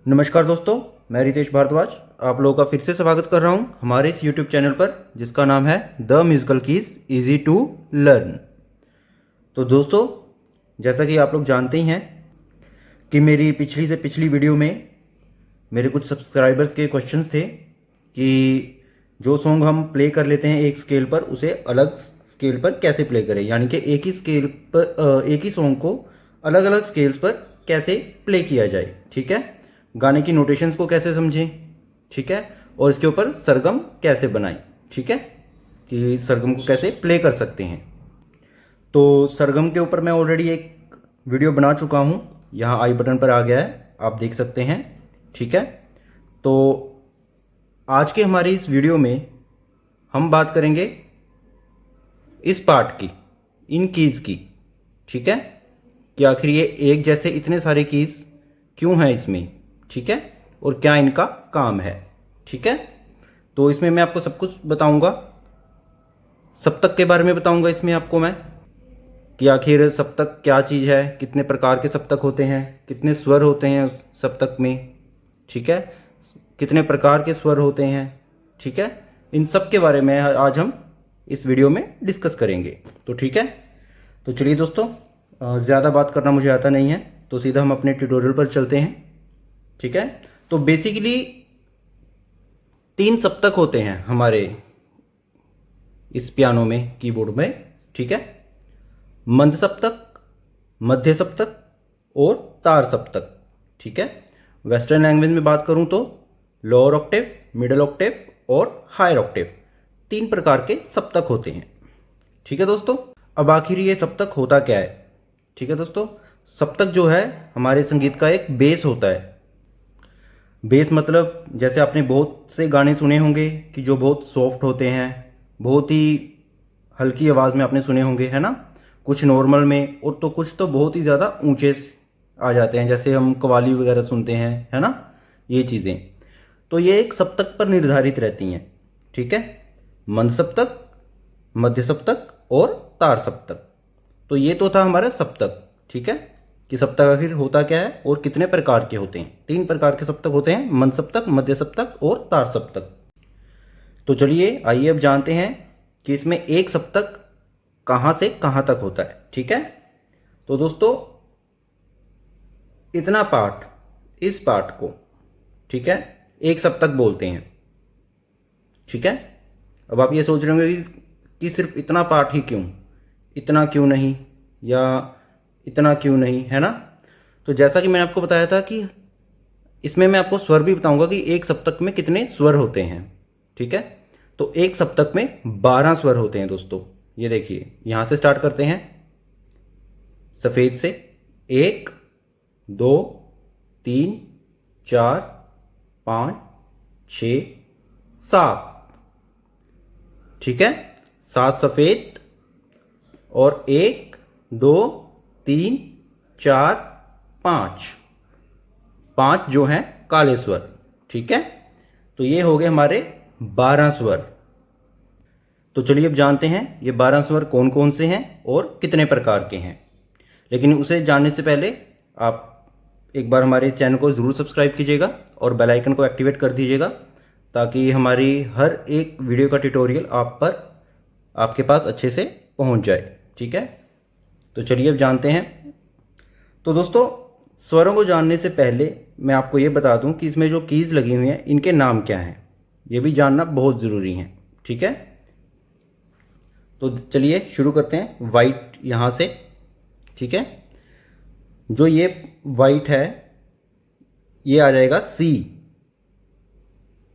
नमस्कार दोस्तों, मैं रितेश भारद्वाज आप लोगों का फिर से स्वागत कर रहा हूं हमारे इस YouTube चैनल पर जिसका नाम है the musical keys easy to learn. तो दोस्तों, जैसा कि आप लोग जानते ही हैं कि मेरी पिछली से पिछली वीडियो में मेरे कुछ सब्सक्राइबर्स के क्वेश्चंस थे कि जो सॉन्ग हम प्ले कर लेते हैं एक स्केल पर उसे अलग स्केल पर कैसे प्ले करें, यानी कि एक ही स्केल पर एक ही सॉन्ग को अलग अलग स्केल्स पर कैसे प्ले किया जाए। ठीक है, गाने की नोटेशंस को कैसे समझें, ठीक है, और इसके ऊपर सरगम कैसे बनाएं, ठीक है, कि सरगम को कैसे प्ले कर सकते हैं। तो सरगम के ऊपर मैं ऑलरेडी एक वीडियो बना चुका हूं, यहाँ आई बटन पर आ गया है, आप देख सकते हैं। ठीक है, तो आज के हमारी इस वीडियो में हम बात करेंगे इस पार्ट की, इन कीज़ की। ठीक है, कि आखिर ये एक जैसे इतने सारे कीज़ क्यों हैं इसमें, ठीक है, और क्या इनका काम है। ठीक है, तो इसमें मैं आपको सब कुछ बताऊंगा, सप्तक के बारे में बताऊंगा इसमें आपको मैं, कि आखिर सप्तक क्या चीज़ है, कितने प्रकार के सप्तक होते हैं, कितने स्वर होते हैं उस सप्तक में, ठीक है, कितने प्रकार के स्वर होते हैं। ठीक है, इन सब के बारे में आज हम इस वीडियो में डिस्कस करेंगे। तो ठीक है, तो चलिए दोस्तों, ज़्यादा बात करना मुझे आता नहीं है, तो सीधा हम अपने ट्यूटोरियल पर चलते हैं। ठीक है, तो बेसिकली 3 सप्तक होते हैं हमारे इस पियानो में, कीबोर्ड में। ठीक है, मंद सप्तक, मध्य सप्तक और तार सप्तक। ठीक है, वेस्टर्न लैंग्वेज में बात करूं तो लोअर ऑक्टेव, मिडिल ऑक्टेव और हायर ऑक्टेव, 3 प्रकार के सप्तक होते हैं। ठीक है दोस्तों, अब आखिर ये सप्तक होता क्या है। ठीक है दोस्तों, सप्तक जो है हमारे संगीत का एक बेस होता है। बेस मतलब जैसे आपने बहुत से गाने सुने होंगे कि जो बहुत सॉफ्ट होते हैं, बहुत ही हल्की आवाज़ में आपने सुने होंगे, है ना, कुछ नॉर्मल में, और तो कुछ तो बहुत ही ज़्यादा ऊंचे आ जाते हैं, जैसे हम कव्वाली वगैरह सुनते हैं, है ना, ये चीज़ें। तो ये एक सप्तक पर निर्धारित रहती हैं। ठीक है, मंद सप्तक, मध्य सप्तक और तार सप्तक। तो ये तो था हमारा सप्तक। ठीक है, कि सप्तक आखिर होता क्या है और कितने प्रकार के होते हैं। 3 प्रकार के सप्तक होते हैं, मंद सप्तक, मध्य सप्तक और तार सप्तक। तो चलिए आइए अब जानते हैं कि इसमें एक सप्तक कहाँ से कहाँ तक होता है। ठीक है, तो दोस्तों इतना पार्ट, इस पार्ट को, ठीक है, एक सप्तक बोलते हैं। ठीक है, अब आप ये सोच रहे होंगे कि सिर्फ इतना पार्ट ही क्यों, इतना क्यों नहीं, या इतना क्यों नहीं, है ना। तो जैसा कि मैंने आपको बताया था कि इसमें मैं आपको स्वर भी बताऊंगा कि एक सप्तक में कितने स्वर होते हैं। ठीक है, तो एक सप्तक में 12 स्वर होते हैं दोस्तों। ये देखिए, यहां से स्टार्ट करते हैं सफेद से, 1 2 3 4 5 6 7। ठीक है, 7 सफेद और 1 2 3 4 5, 5 जो हैं काले स्वर। ठीक है, तो ये हो गए हमारे 12 स्वर। तो चलिए अब जानते हैं ये 12 स्वर कौन कौन से हैं और कितने प्रकार के हैं। लेकिन उसे जानने से पहले आप एक बार हमारे इस चैनल को ज़रूर सब्सक्राइब कीजिएगा और बेल आइकन को एक्टिवेट कर दीजिएगा, ताकि हमारी हर एक वीडियो का ट्यूटोरियल आपके पास अच्छे से पहुंच जाए। ठीक है, तो चलिए अब जानते हैं। तो दोस्तों, स्वरों को जानने से पहले मैं आपको ये बता दूं कि इसमें जो कीज़ लगी हुई हैं इनके नाम क्या हैं, ये भी जानना बहुत ज़रूरी है। ठीक है, तो चलिए शुरू करते हैं वाइट यहाँ से। ठीक है, जो ये वाइट है ये आ जाएगा सी।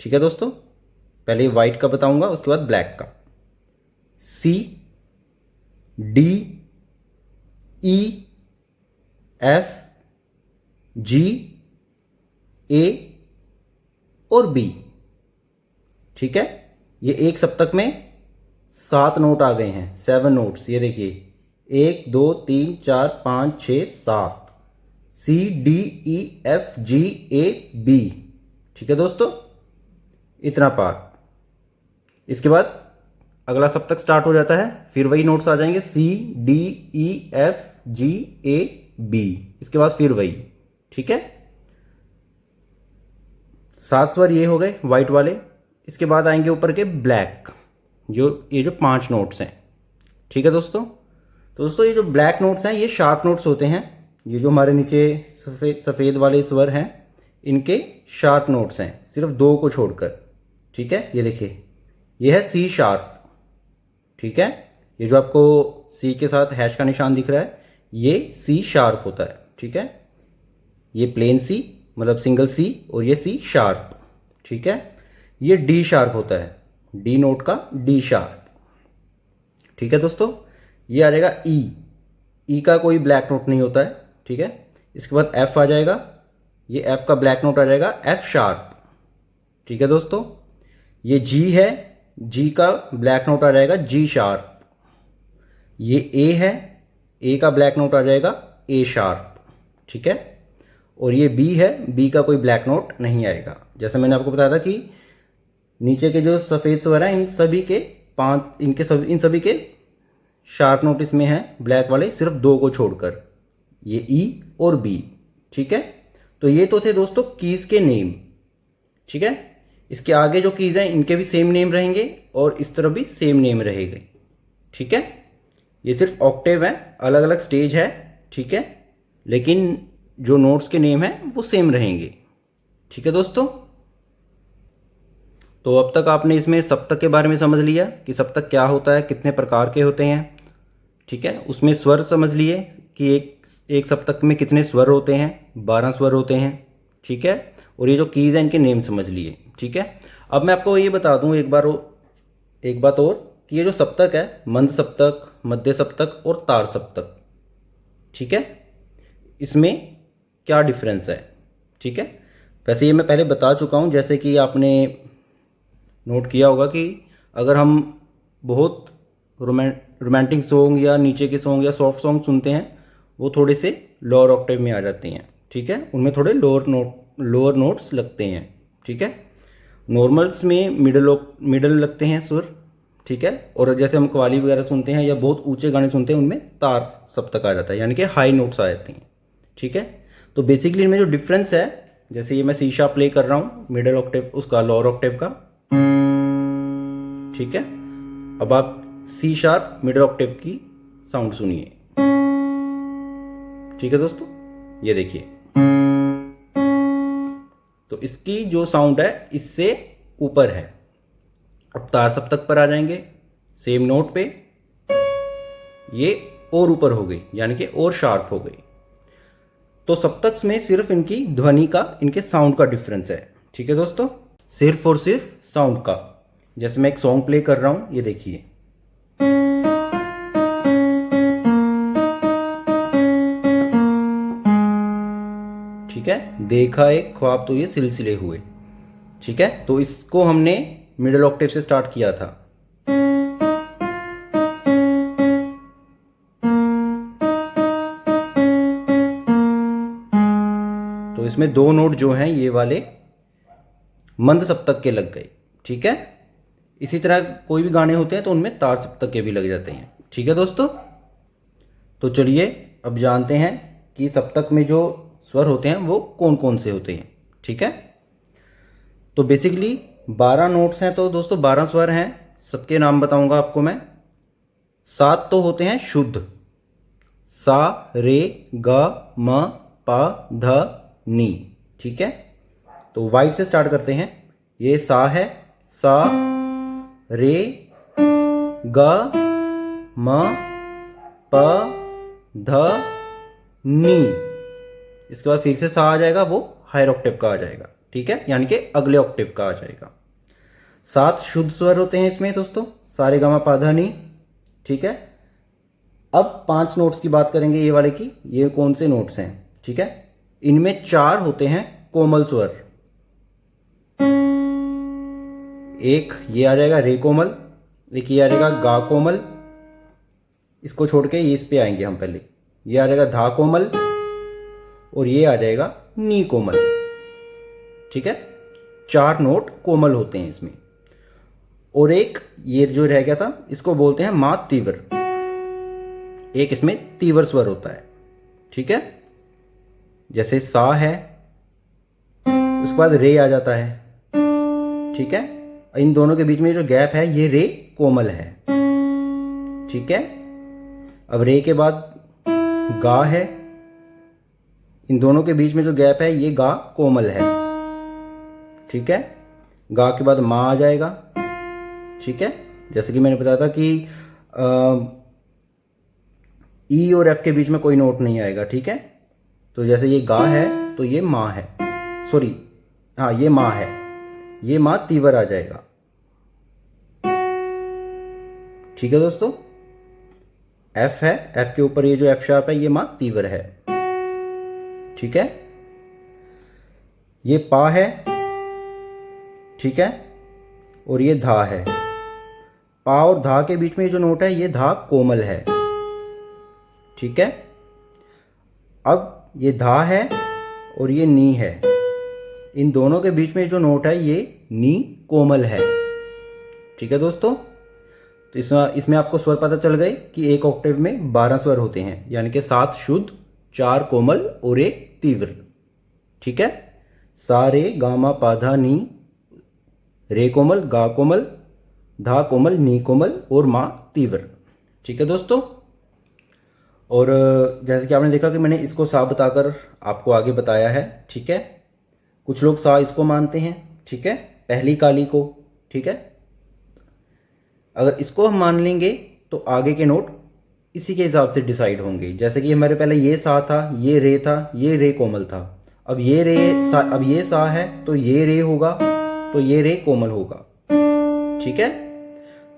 ठीक है दोस्तों, पहले वाइट का बताऊंगा, उसके बाद ब्लैक का। सी, डी, ई, एफ, जी, ए और बी। ठीक है, ये एक सप्तक में 7 नोट आ गए हैं, 7 नोट्स। ये देखिए, 1 2 3 4 5 6 7, C D E F G A B. ठीक है दोस्तों, इतना पार्ट। इसके बाद अगला सप्तक स्टार्ट हो जाता है, फिर वही नोट्स आ जाएंगे, C D E F G A B. इसके बाद फिर वही। ठीक है, 7 स्वर ये हो गए वाइट वाले। इसके बाद आएंगे ऊपर के ब्लैक, जो ये जो 5 नोट्स हैं। ठीक है दोस्तों। तो दोस्तों ये जो ब्लैक नोट्स हैं ये शार्प नोट्स होते हैं। ये जो हमारे नीचे सफ़ेद वाले स्वर हैं इनके शार्प नोट्स हैं, सिर्फ 2 को छोड़कर। ठीक है, ये देखिए ये है सी शार्प। ठीक है, ये जो आपको सी के साथ हैश का निशान दिख रहा है ये सी शार्प होता है। ठीक है, ये प्लेन सी मतलब सिंगल सी और ये सी शार्प। ठीक है, ये डी शार्प होता है, डी नोट का डी शार्प। ठीक है दोस्तों, ये आ जाएगा ई का कोई ब्लैक नोट नहीं होता है। ठीक है, इसके बाद एफ आ जाएगा, ये एफ का ब्लैक नोट आ जाएगा एफ शार्प। ठीक है दोस्तों, ये जी है, जी का ब्लैक नोट आ जाएगा जी शार्प। ये ए है, ए का ब्लैक नोट आ जाएगा ए शार्प। ठीक है, और ये बी है, बी का कोई ब्लैक नोट नहीं आएगा। जैसे मैंने आपको बताया था कि नीचे के जो सफ़ेद स्वर हैं इन सभी के इन सभी के शार्प नोट इसमें हैं ब्लैक वाले, सिर्फ 2 को छोड़कर, ये ई और बी। ठीक है, तो ये तो थे दोस्तों कीज़ के नेम। ठीक है, इसके आगे जो कीज़ हैं इनके भी सेम नेम रहेंगे और इस तरफ भी सेम नेम रहेंगे। ठीक है, ये सिर्फ ऑक्टेव है, अलग अलग स्टेज है। ठीक है, लेकिन जो नोट्स के नेम हैं वो सेम रहेंगे। ठीक है दोस्तों, तो अब तक आपने इसमें सप्तक के बारे में समझ लिया कि सप्तक क्या होता है, कितने प्रकार के होते हैं। ठीक है, उसमें स्वर समझ लिए कि एक सप्तक में कितने स्वर होते हैं, 12 स्वर होते हैं। ठीक है, और ये जो कीज़ हैं इनके नेम समझ लिए। ठीक है, अब मैं आपको ये बता दूं एक बात और कि ये जो सप्तक है मंद सप्तक, मध्य सप्तक और तार सप्तक। ठीक है, इसमें क्या डिफरेंस है। ठीक है, वैसे ये मैं पहले बता चुका हूँ, जैसे कि आपने नोट किया होगा कि अगर हम बहुत रोमांटिक सॉन्ग या नीचे के सॉन्ग या सॉफ्ट सॉन्ग सुनते हैं वो थोड़े से लोअर ऑक्टेव में आ जाते हैं। ठीक है, उनमें थोड़े लोअर नोट्स लगते हैं। ठीक है, नॉर्मल्स में मिडल लगते हैं सुर। ठीक है, और जैसे हम कव्वाली वगैरह सुनते हैं या बहुत ऊंचे गाने सुनते हैं उनमें तार सप्तक आ जाता है, यानी कि हाई नोट्स आ जाते हैं। ठीक है, तो बेसिकली इनमें जो डिफरेंस है, जैसे ये मैं सी शार्प प्ले कर रहा हूँ मिडल ऑक्टेव उसका, लोअर ऑक्टेव का। ठीक है, अब आप सी शार्प मिडल ऑक्टेव की साउंड सुनिए। ठीक है दोस्तों, ये देखिए, तो इसकी जो साउंड है इससे ऊपर है। अब तार सप्तक पर आ जाएंगे, सेम नोट पे ये और ऊपर हो गई, यानी कि और शार्प हो गई। तो सप्तक में सिर्फ इनकी ध्वनि का, इनके साउंड का डिफरेंस है। ठीक है दोस्तों, सिर्फ और सिर्फ साउंड का। जैसे मैं एक सॉन्ग प्ले कर रहा हूं, ये देखिए। ठीक है, देखा एक ख्वाब तो ये सिलसिले हुए। ठीक है, तो इसको हमने मिडिल ऑक्टेव से स्टार्ट किया था। तो इसमें 2 नोट जो हैं ये वाले मंद सप्तक के लग गए। ठीक है, इसी तरह कोई भी गाने होते हैं तो उनमें तार सप्तक के भी लग जाते हैं। ठीक है दोस्तों, तो चलिए अब जानते हैं कि सप्तक में जो स्वर होते हैं वो कौन कौन से होते हैं। ठीक है, तो बेसिकली 12 नोट्स हैं, तो दोस्तों 12 स्वर हैं। सबके नाम बताऊंगा आपको मैं। 7 तो होते हैं शुद्ध, सा रे ग म पा ध नी। ठीक है, तो वाइट से स्टार्ट करते हैं। ये सा है, सा रे ग म प ध नी। इसके बाद फिर से सा आ जाएगा, वो हायर ऑक्टेव का आ जाएगा। ठीक है, यानी कि अगले ऑक्टेव का आ जाएगा। 7 शुद्ध स्वर होते हैं इसमें दोस्तों, सारे गा मा पा धा नी। ठीक है, अब 5 नोट्स की बात करेंगे ये वाले की। ये कौन से नोट्स हैं। ठीक है, इनमें 4 होते हैं कोमल स्वर। एक ये आ जाएगा रे कोमल, एक ये आ जाएगा गा कोमल। इसको छोड़ के ये इस पे आएंगे हम पहले। ये आ जाएगा धा कोमल और ये आ जाएगा नी कोमल। ठीक है, 4 नोट कोमल होते हैं इसमें। और एक ये जो रह गया था इसको बोलते हैं मा तीव्र। एक इसमें तीव्र स्वर होता है। ठीक है, जैसे सा है, उसके बाद रे आ जाता है, ठीक है। इन दोनों के बीच में जो गैप है ये रे कोमल है, ठीक है। अब रे के बाद गा है, इन दोनों के बीच में जो गैप है ये गा कोमल है, ठीक है। गा के बाद मा आ जाएगा, ठीक है। जैसे कि मैंने बताया था कि ई और एफ के बीच में कोई नोट नहीं आएगा, ठीक है। तो जैसे ये गा है तो ये मा है, सॉरी हाँ ये मा है, ये मा तीवर आ जाएगा, ठीक है दोस्तों। एफ है, एफ के ऊपर ये जो एफ शार्प है ये मा तीवर है, ठीक है। ये पा है, ठीक है, और ये धा है। पा और धा के बीच में जो नोट है ये धा कोमल है, ठीक है। अब ये धा है और ये नी है, इन दोनों के बीच में जो नोट है ये नी कोमल है, ठीक है दोस्तों। तो इसमें आपको स्वर पता चल गए कि एक ऑक्टेव में 12 स्वर होते हैं, यानी कि 7 शुद्ध, 4 कोमल और 1 तीव्र, ठीक है। सा रे गा मा पा धा नी, रे कोमल, गा कोमल, धा कोमल, नी कोमल और मा तीव्र, ठीक है दोस्तों। और जैसे कि आपने देखा कि मैंने इसको सा बताकर आपको आगे बताया है, ठीक है। कुछ लोग सा इसको मानते हैं, ठीक है, पहली काली को, ठीक है। अगर इसको हम मान लेंगे तो आगे के नोट इसी के हिसाब से डिसाइड होंगे। जैसे कि हमारे पहले ये सा था, ये रे था, ये रे कोमल था। अब ये रे सा, अब ये सा है तो ये रे होगा, तो ये रे कोमल होगा, ठीक है।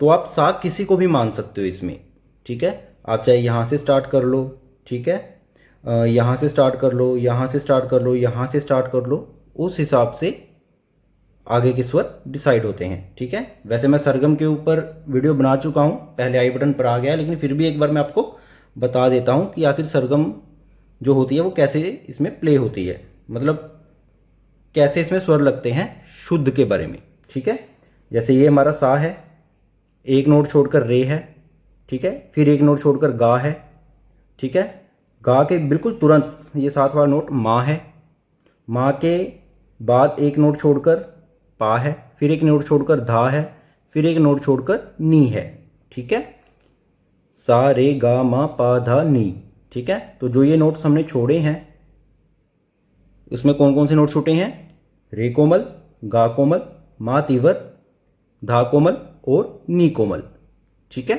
तो आप सा किसी को भी मान सकते हो इसमें, ठीक है। आप चाहे यहाँ से स्टार्ट कर लो, ठीक है, यहाँ से स्टार्ट कर लो, यहाँ से स्टार्ट कर लो, यहाँ से स्टार्ट कर लो, उस हिसाब से आगे के स्वर डिसाइड होते हैं, ठीक है। वैसे मैं सरगम के ऊपर वीडियो बना चुका हूँ, पहले आई बटन पर आ गया, लेकिन फिर भी एक बार मैं आपको बता देता हूँ कि आखिर सरगम जो होती है वो कैसे इसमें प्ले होती है, मतलब कैसे इसमें स्वर लगते हैं शुद्ध के बारे में, ठीक है। जैसे ये हमारा सा है, एक नोट छोड़कर रे है, ठीक है, फिर एक नोट छोड़कर गा है, ठीक है। गा के बिल्कुल तुरंत ये 7वां नोट मा है, मा के बाद एक नोट छोड़कर पा है, फिर एक नोट छोड़कर धा है, फिर एक नोट छोड़कर नी है, ठीक है। सा रे गा मा पा धा नी, ठीक है। तो जो ये नोट्स हमने छोड़े हैं उसमें कौन कौन से नोट छूटे हैं? रे कोमल, गा कोमल, मा तीवर, धा कोमल और नी कोमल, ठीक है।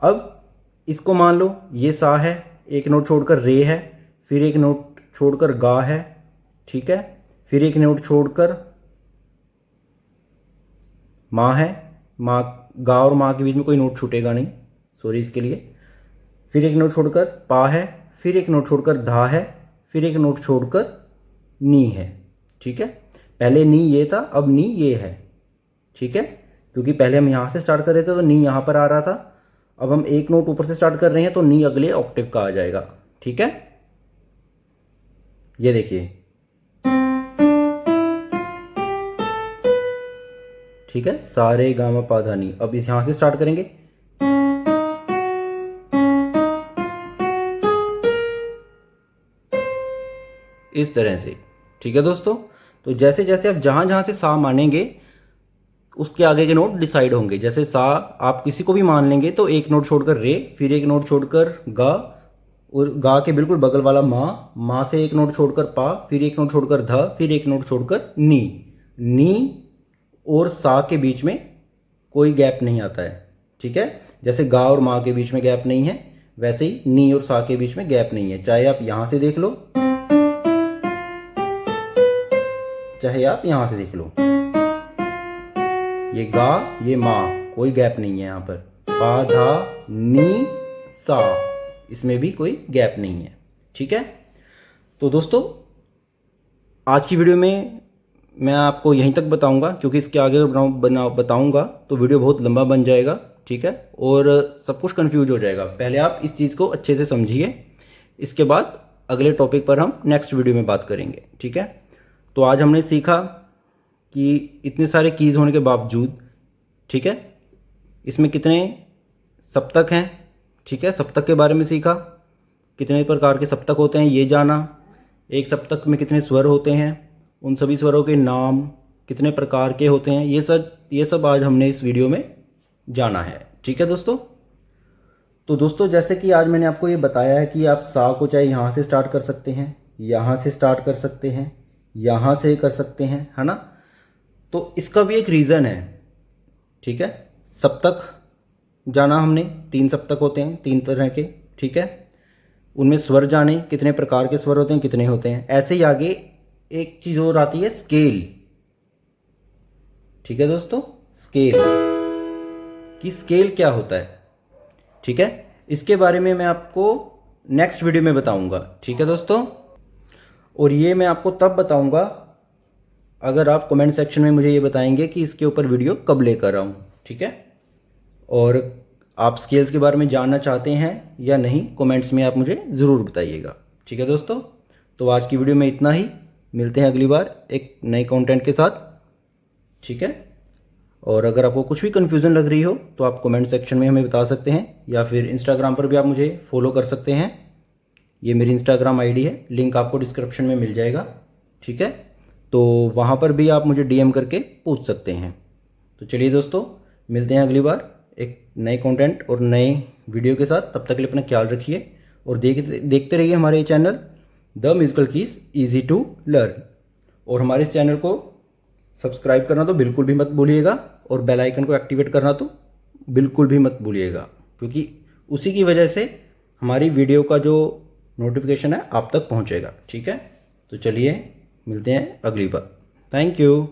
अब इसको मान लो ये सा है, एक नोट छोड़कर रे है, फिर एक नोट छोड़कर गा है, ठीक है, फिर एक नोट छोड़कर माँ है, माँ गा और माँ के बीच में कोई नोट छूटेगा नहीं, सॉरी इसके लिए। फिर एक नोट छोड़कर पा है, फिर एक नोट छोड़कर धा है, फिर एक नोट छोड़कर नी है, ठीक है। पहले नी ये था, अब नी ये है, ठीक है, क्योंकि पहले हम यहाँ से स्टार्ट कर रहे थे तो नी यहाँ पर आ रहा था, अब हम एक नोट ऊपर से स्टार्ट कर रहे हैं तो नी अगले ऑक्टेव का आ जाएगा, ठीक है। ये देखिए, ठीक है, सारे गामा पा धा नी। अब इस यहां से स्टार्ट करेंगे, इस तरह से, ठीक है दोस्तों। तो जैसे जैसे आप जहां जहां से सा मानेंगे उसके आगे के नोट डिसाइड होंगे। जैसे सा आप किसी को भी मान लेंगे तो एक नोट छोड़कर रे, फिर एक नोट छोड़कर गा, और गा के बिल्कुल बगल वाला माँ, माँ से एक नोट छोड़कर पा, फिर एक नोट छोड़कर ध, फिर एक नोट छोड़कर नी। नी और सा के बीच में कोई गैप नहीं आता है, ठीक है। जैसे गा और माँ के बीच में गैप नहीं है, वैसे ही नी और सा के बीच में गैप नहीं है। चाहे आप यहां से देख लो, चाहे आप यहां से देख लो, ये गा ये माँ, कोई गैप नहीं है यहाँ पर। पा धा नी सा, इसमें भी कोई गैप नहीं है, ठीक है। तो दोस्तों आज की वीडियो में मैं आपको यहीं तक बताऊंगा, क्योंकि इसके आगे बताऊंगा तो वीडियो बहुत लंबा बन जाएगा, ठीक है, और सब कुछ कंफ्यूज हो जाएगा। पहले आप इस चीज़ को अच्छे से समझिए, इसके बाद अगले टॉपिक पर हम नेक्स्ट वीडियो में बात करेंगे, ठीक है। तो आज हमने सीखा कि इतने सारे कीज़ होने के बावजूद, ठीक है, इसमें कितने सप्तक हैं, ठीक है, सप्तक के बारे में सीखा, कितने प्रकार के सप्तक होते हैं ये जाना, एक सप्तक में कितने स्वर होते हैं, उन सभी स्वरों के नाम कितने प्रकार के होते हैं, ये सब आज हमने इस वीडियो में जाना है। ठीक है दोस्तों। तो दोस्तों जैसे कि आज मैंने आपको ये बताया है कि आप सा को चाहे यहाँ से स्टार्ट कर सकते हैं, यहाँ से स्टार्ट कर सकते हैं, यहाँ से कर सकते हैं, है ना। तो इसका भी एक रीज़न है। ठीक है, सप्तक जाना हमने, 3 सप्तक होते हैं 3 तरह के। ठीक है, उनमें स्वर जाने, कितने प्रकार के स्वर होते हैं, कितने होते हैं। ऐसे ही आगे एक चीज़ और आती है, स्केल। ठीक है दोस्तों, स्केल, कि स्केल क्या होता है। ठीक है, इसके बारे में मैं आपको नेक्स्ट वीडियो में बताऊंगा। ठीक है दोस्तों, और ये मैं आपको तब बताऊंगा अगर आप कमेंट सेक्शन में मुझे ये बताएंगे कि इसके ऊपर वीडियो कब लेकर आऊँ। ठीक है, और आप स्केल्स के बारे में जानना चाहते हैं या नहीं, कमेंट्स में आप मुझे ज़रूर बताइएगा। ठीक है दोस्तों, तो आज की वीडियो में इतना ही। मिलते हैं अगली बार एक नए कंटेंट के साथ। ठीक है, और अगर आपको कुछ भी कन्फ्यूज़न लग रही हो तो आप कमेंट सेक्शन में हमें बता सकते हैं, या फिर इंस्टाग्राम पर भी आप मुझे फॉलो कर सकते हैं। ये मेरी इंस्टाग्राम आईडी है, लिंक आपको डिस्क्रिप्शन में मिल जाएगा। ठीक है, तो वहाँ पर भी आप मुझे डीएम करके पूछ सकते हैं। तो चलिए दोस्तों, मिलते हैं अगली बार एक नए कंटेंट और नए वीडियो के साथ। तब तक के लिए अपना ख्याल रखिए और देखते रहिए हमारे channel the musical keys easy to learn. और हमारे इस चैनल को सब्सक्राइब करना तो बिल्कुल भी मत भूलिएगा, और बेल आइकन को एक्टिवेट करना तो बिल्कुल भी मत भूलिएगा, क्योंकि उसी की वजह से हमारी वीडियो का जो नोटिफिकेशन है आप तक पहुंचेगा। ठीक है, तो चलिए मिलते हैं अगली बार। Thank you.